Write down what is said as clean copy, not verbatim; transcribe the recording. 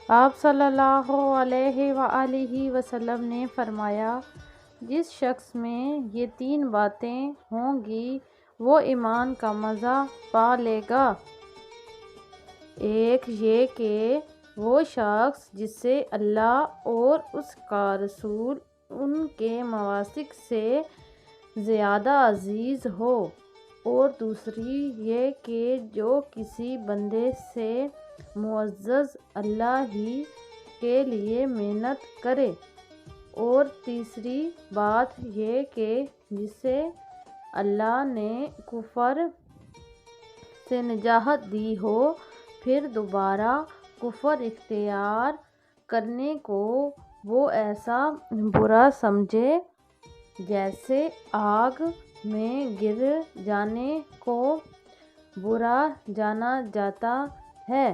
آپ صلی اللہ علیہ وآلہ وسلم نے فرمایا، جس شخص میں یہ 3 باتیں ہوں گی وہ ایمان کا مزہ پا لے گا۔ ایک یہ کہ وہ شخص جسے اللہ اور اس کا رسول ان کے مواثق سے زیادہ عزیز ہو، اور دوسری یہ کہ جو کسی بندے سے معزز اللہ ہی کے لیے محنت کرے، اور تیسری بات یہ کہ جسے اللہ نے کفر سے نجات دی ہو، پھر دوبارہ کفر اختیار کرنے کو وہ ایسا برا سمجھے جیسے آگ میں گر جانے کو برا جانا جاتا ہے۔